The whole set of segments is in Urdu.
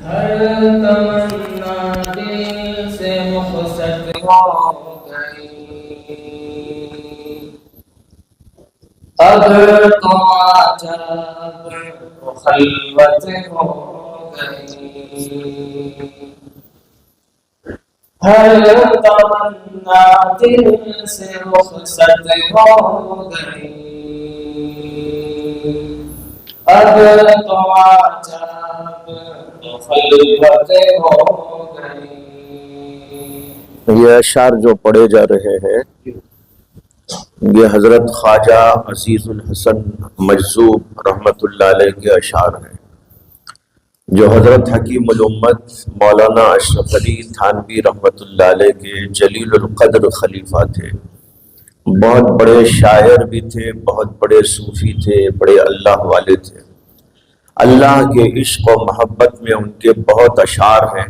ہر تمنا دل سے رخصت ہو گئی، اب تو عجب خلوت ہو گئی، ہر تمنا دل سے رخصت ہو گئی، اب تو عجب خلوت ہو گئی۔ یہ اشعار جو پڑھے جا رہے ہیں یہ حضرت خواجہ عزیز الحسن مجذوب رحمۃ اللہ علیہ کے اشعار ہیں، جو حضرت حکیم الامت مولانا اشرف علی تھانوی رحمۃ اللہ علیہ کے جلیل القدر خلیفہ تھے۔ بہت بڑے شاعر بھی تھے، بہت بڑے صوفی تھے، بڑے اللہ والے تھے۔ اللہ کے عشق و محبت میں ان کے بہت اشعار ہیں،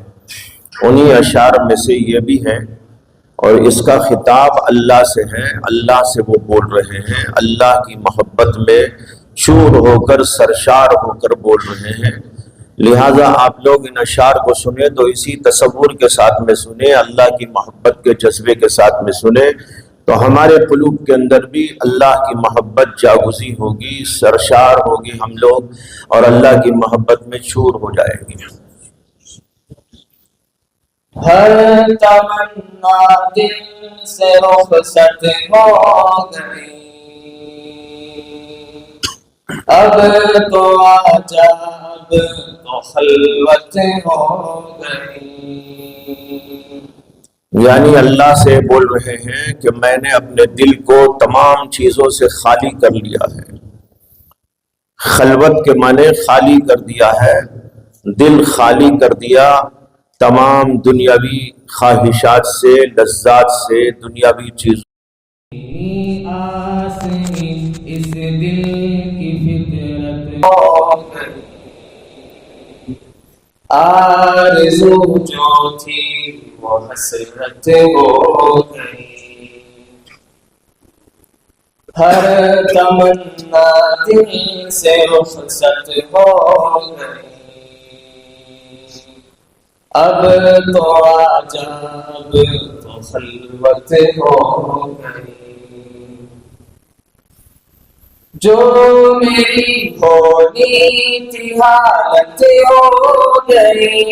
انہی اشعار میں سے یہ بھی ہے، اور اس کا خطاب اللہ سے ہے، اللہ سے وہ بول رہے ہیں، اللہ کی محبت میں چور ہو کر سرشار ہو کر بول رہے ہیں۔ لہٰذا آپ لوگ ان اشعار کو سنیں تو اسی تصور کے ساتھ میں سنیں، اللہ کی محبت کے جذبے کے ساتھ میں سنیں، تو ہمارے قلوب کے اندر بھی اللہ کی محبت جاگزی ہوگی، سرشار ہوگی ہم لوگ، اور اللہ کی محبت میں چور ہو جائیں گے۔ ہر تمنا دل سے رخصت ہو گئی، اب تو عجب تو خلوت ہو گئی۔ یعنی اللہ سے بول رہے ہیں کہ میں نے اپنے دل کو تمام چیزوں سے خالی کر لیا ہے۔ خلوت کے معنی خالی کر دیا ہے، دل خالی کر دیا تمام دنیاوی خواہشات سے، لذات سے، دنیاوی چیزوں۔ آس اس دل کی فطرت ہو گئی، آرزو جو تھی وہ حسرت ہو گئی، ہر تمنا دل سے رخصت ہو گئی، اب تو عجب تو خلوت ہو گئی۔ جو میری ہونی تھی حالت ہو گئی،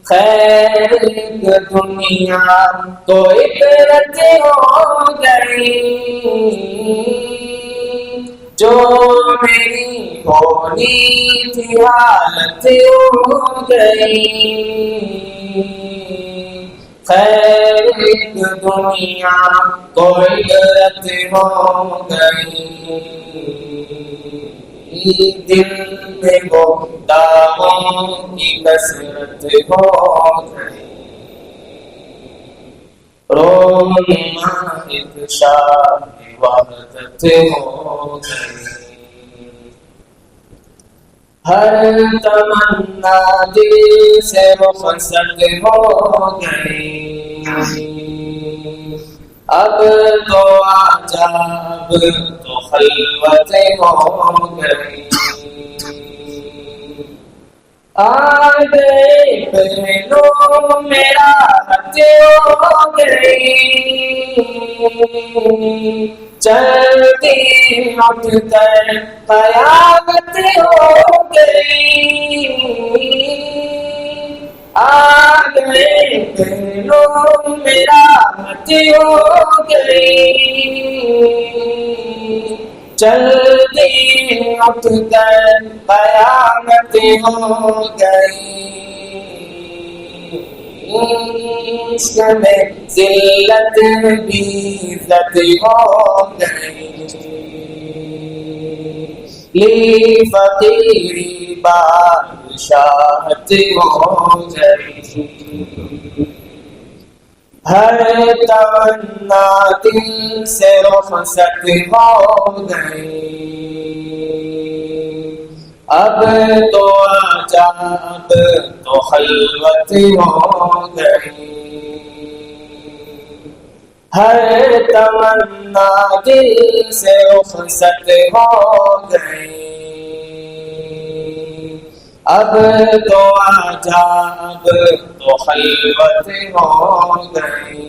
خیر ایک دنیا تو عبرت ہو گئی، جو میری ہونی تھی حالت ہو گئی، خیر ایک دنیا تو عبرت ہو گئی، دل میں وہ داغوں کی کثرت ہو گئی، رونا ایک شاہ وحدت ہو گئی، ہر تمنا دل سے رخصت ہو گئی، اب تو عجب تو خلوت ہو گئی، آ گئے پہلو میرا حد ہو گئی، چلتی اٹھ کر قیامت ہو گئی، آ گئے پہلو میرا حد ہو گئی، چلتی اٹھ کر قیامت ہو گئی، عشق میں ذلت بھی عزت ہو گئی، لی فقیری بادشاہت ہو گئی، ہر تمنا دل سے رخصت ہو گئی، اب تو عجب تو خلوت ہو گئی، ہر تمنا دل سے رخصت ہو گئی، اب تو آجا اب تو خلوت ہو گئی،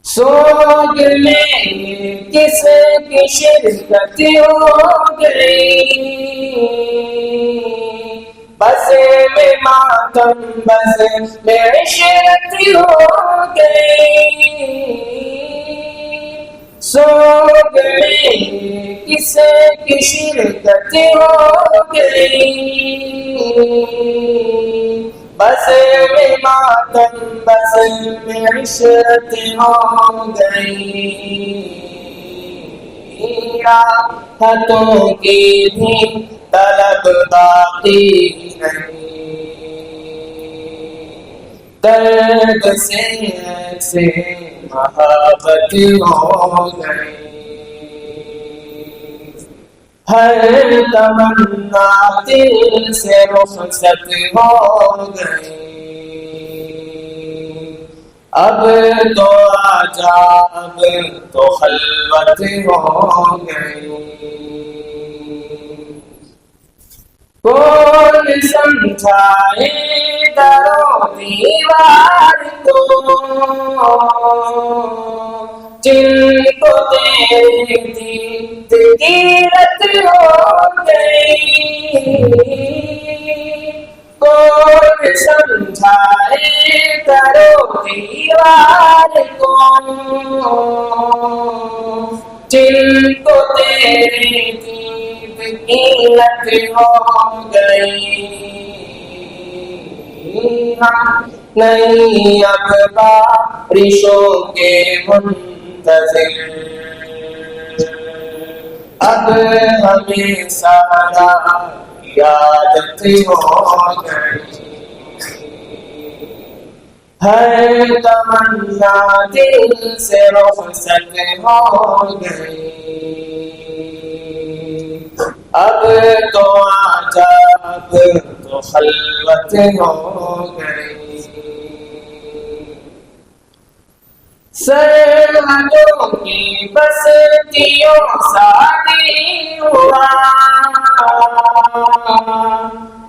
سوگ میں کس کی شرکت ہو گئی، بس میں ماتم بس میں عشرت ہو گئی، سوگ میں کس کی شرکت ہو گئی، بس میں ماتم بس میں عشرت ہو گئی، راحتوں کی بھی طلب باقی نہیں، درد سے ایسے محبت ہو گئی، ہر تمنا دل سے رخصت ہو گئی، اب تو آجا اب تو خلوت ہو گئی، کون سمجھائے در و دیوار کو، جن کو تیرے دید کی رت ہو گئی، کون سمجھائے در و دیوار کو، جن کو تیرے دید کی لت ہو گئی، نہیں اب بارشوں کے منتظر، اب ہمیں سارا عادت ہو گئی، ہر تمنا دل سے رخصت ہو گئی، اب تو آجا اب تو خلوت ہو گئی، سرحدوں کی بستیوں شادی ہوا،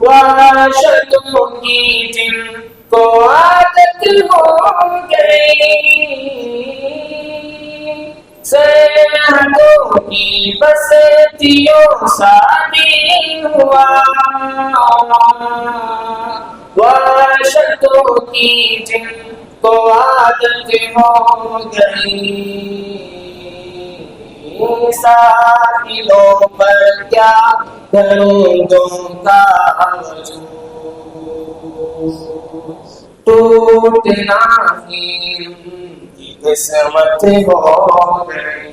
وحشتوں کی جن کو عادت ہو گئی، سرحدوں کی بستیوں شادی ہوا، وحشتوں کی جن کو عادت ہو گئی، ساحلوں پر کیا درودوں کا وجود، ٹوٹنا ہی ان کی قسمت ہو گئی،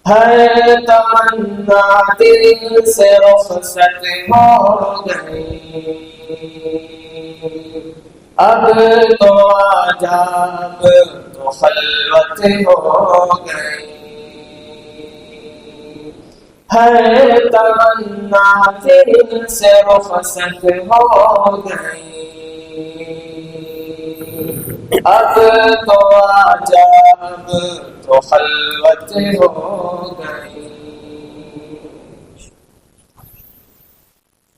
ہر تمنا دل سے رخصت ہو گئی، اب تو آجا اب تو خلوت ہو گئی، ہر تمنا دل سے رخصت ہو گئی، اب تو آجا اب تو خلوت ہو گئی۔